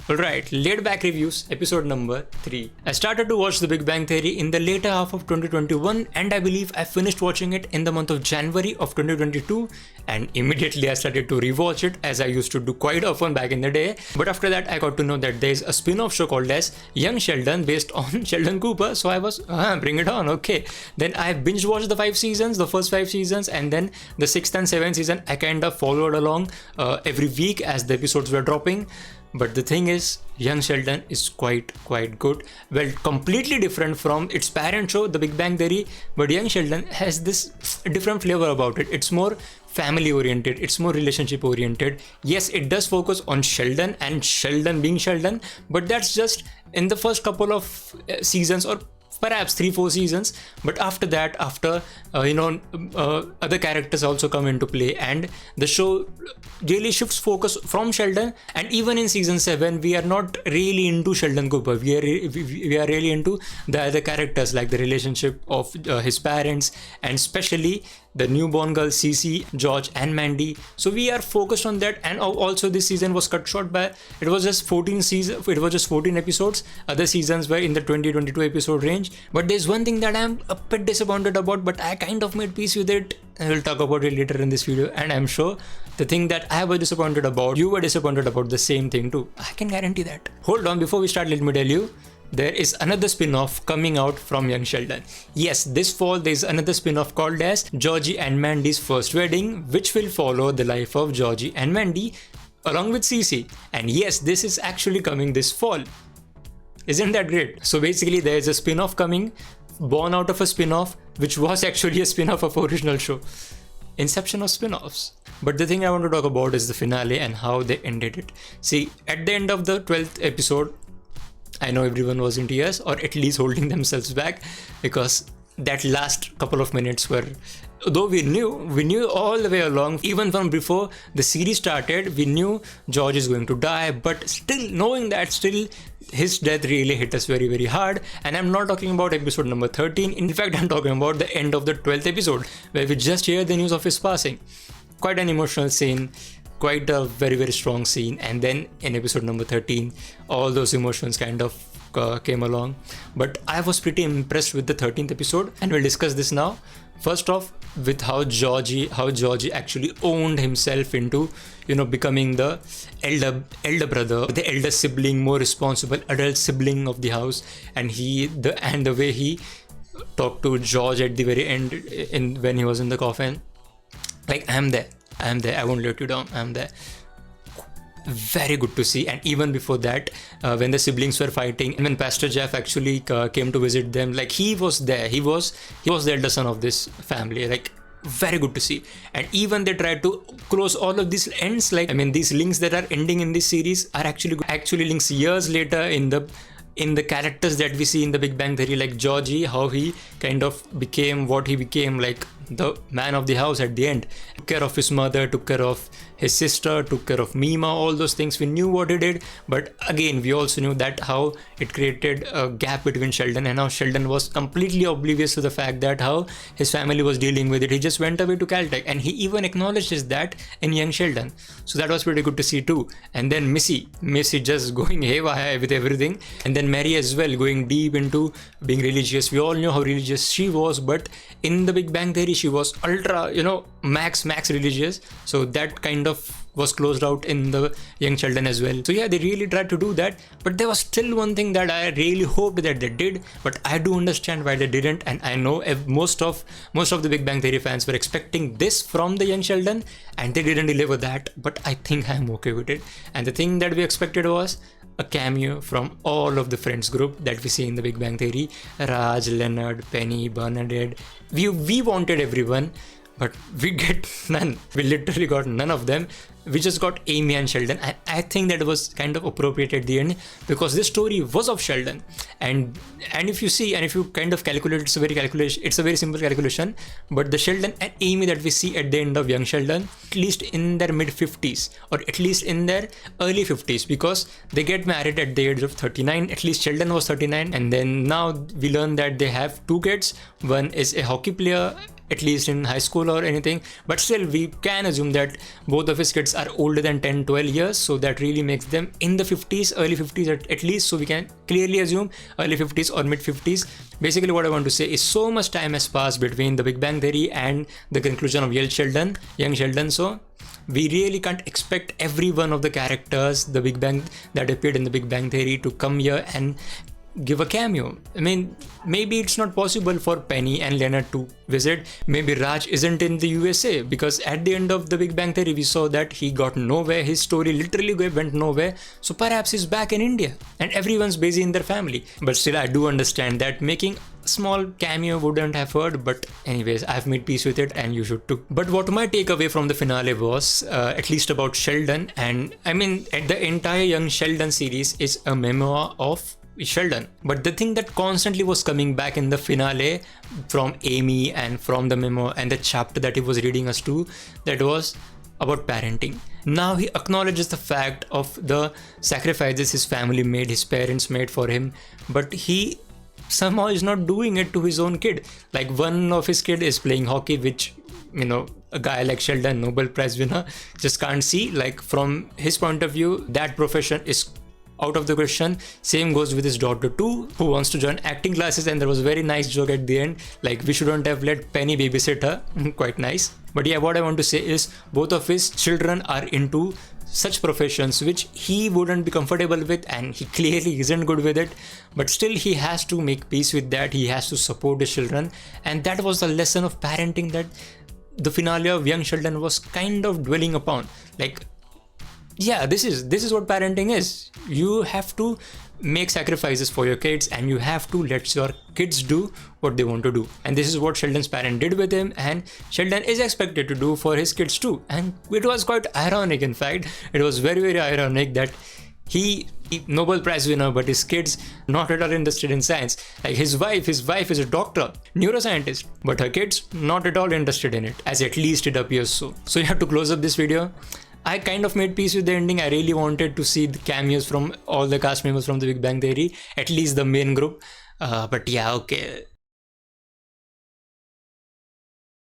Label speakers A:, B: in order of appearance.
A: Alright, laid back reviews, episode number 3. I started to watch The Big Bang Theory in the later half of 2021 and I believe I finished watching it in the month of January of 2022 and immediately I started to rewatch it as I used to do quite often back in the day. But after that I got to know that there's a spin-off show called as Young Sheldon based on Sheldon Cooper, so I was, bring it on, okay. Then I binge watched the first 5 seasons and then the 6th and 7th season I kind of followed along every week as the episodes were dropping. But the thing is, Young Sheldon is quite good. Well, completely different from its parent show, The Big Bang Theory, but Young Sheldon has this different flavor about it. It's more family oriented, it's more relationship oriented. Yes, it does focus on Sheldon and Sheldon being Sheldon, but that's just in the first couple of seasons or perhaps 3-4 seasons. But after that, other characters also come into play and the show really shifts focus from Sheldon. And even in season 7 we are not really into Sheldon Cooper, we are really into the other characters, like the relationship of his parents and especially the newborn girl Cece, George and Mandy. So we are focused on that. And also this season was cut short by, it was just 14 episodes. Other seasons were in the 20-22 episode range. But there's one thing that I'm a bit disappointed about, but I kind of made peace with it. I will talk about it later in this video, and I'm sure the thing that I was disappointed about, you were disappointed about the same thing too. I can guarantee that. Hold on, before we start, let me tell you, there is another spin-off coming out from Young Sheldon. Yes, this fall there is another spin-off called as Georgie and Mandy's First Wedding, which will follow the life of Georgie and Mandy along with Cece. And yes, this is actually coming this fall. Isn't that great? So basically there is a spin-off coming, born out of a spin-off, which was actually a spin-off of original show. Inception of spin-offs. But the thing I want to talk about is the finale and how they ended it. See, at the end of the 12th episode, I know everyone was in tears, or at least holding themselves back, because that last couple of minutes were, though we knew all the way along, even from before the series started, we knew George is going to die, but still knowing that, still his death really hit us very hard. And I'm not talking about episode number 13, in fact I'm talking about the end of the 12th episode, where we just hear the news of his passing. Quite an emotional scene, quite a very strong scene. And then in episode number 13 all those emotions kind of came along. But I was pretty impressed with the 13th episode, and we'll discuss this now. First off, with how Georgie actually owned himself into, becoming the elder brother, the elder sibling, more responsible adult sibling of the house. And the way he talked to George at the very end, when he was in the coffin, like, I'm there, I won't let you down, I'm there. Very good to see. And even before that, when the siblings were fighting, and when Pastor Jeff actually came to visit them, like, he was there, he was the elder son of this family. Like, very good to see. And even they tried to close all of these ends, like, I mean, these links that are ending in this series are actually links years later in the characters that we see in the Big Bang Theory, like Georgie, how he kind of became what he became, like the man of the house at the end. Took care of his mother, took care of his sister, took care of Mima, all those things. We knew what he did, but again, we also knew that how it created a gap between Sheldon, and how Sheldon was completely oblivious to the fact that how his family was dealing with it. He just went away to Caltech, and he even acknowledges that in Young Sheldon. So that was pretty good to see too. And then Missy just going haywire with everything, and then Mary as well, going deep into being religious. We all knew how religious she was, but in the Big Bang Theory she was ultra, max religious. So that kind of was closed out in the Young Sheldon as well. So yeah, they really tried to do that, but there was still one thing that I really hoped that they did, but I do understand why they didn't. And I know most of the Big Bang Theory fans were expecting this from the Young Sheldon, and they didn't deliver that, but I think I'm okay with it. And the thing that we expected was a cameo from all of the Friends group that we see in the Big Bang Theory. Raj, Leonard, Penny, Bernadette. We wanted everyone, but we get none. We literally got none of them. We just got Amy and Sheldon. I think that was kind of appropriate at the end, because this story was of Sheldon. And if you see, and if you kind of calculate, it's a very simple calculation. But the Sheldon and Amy that we see at the end of Young Sheldon, at least in their mid-50s, or at least in their early 50s, because they get married at the age of 39. At least Sheldon was 39. And then now we learn that they have 2 kids. One is a hockey player at least in high school or anything, but still we can assume that both of his kids are older than 10-12 years, so that really makes them in the 50s, early 50s at least, so we can clearly assume early 50s or mid 50s. Basically what I want to say is so much time has passed between the Big Bang Theory and the conclusion of Young Sheldon, so we really can't expect every one of the characters that appeared in the Big Bang Theory to come here and give a cameo. I mean, maybe it's not possible for Penny and Leonard to visit. Maybe Raj isn't in the USA, because at the end of the Big Bang Theory we saw that he got nowhere, his story literally went nowhere, so perhaps he's back in India and everyone's busy in their family. But still, I do understand that making a small cameo wouldn't have hurt, but anyways, I've made peace with it and you should too. But what my takeaway from the finale was, at least about Sheldon, and I mean the entire Young Sheldon series is a memoir of Sheldon. But the thing that constantly was coming back in the finale from Amy and from the memo and the chapter that he was reading us to, that was about parenting. Now he acknowledges the fact of the sacrifices his family made, his parents made for him, but he somehow is not doing it to his own kid. Like, one of his kid is playing hockey, which, you know, a guy like Sheldon, Nobel Prize winner, just can't see. Like, from his point of view, that profession is out of the question. Same goes with his daughter too, who wants to join acting classes, and there was a very nice joke at the end, like, we shouldn't have let Penny babysit her. Quite nice. But yeah, what I want to say is both of his children are into such professions which he wouldn't be comfortable with, and he clearly isn't good with it, but still he has to make peace with that. He has to support his children, and that was the lesson of parenting that the finale of Young Sheldon was kind of dwelling upon. Like, yeah, this is what parenting is. You have to make sacrifices for your kids, and you have to let your kids do what they want to do. And this is what Sheldon's parent did with him, and Sheldon is expected to do for his kids too. And it was quite ironic, in fact. It was very, very ironic that he Nobel Prize winner, but his kids not at all interested in science. Like, his wife is a doctor, neuroscientist, but her kids not at all interested in it, as at least it appears so. So you have to close up this video. I kind of made peace with the ending. I really wanted to see the cameos from all the cast members from the Big Bang Theory, at least the main group. But yeah, okay.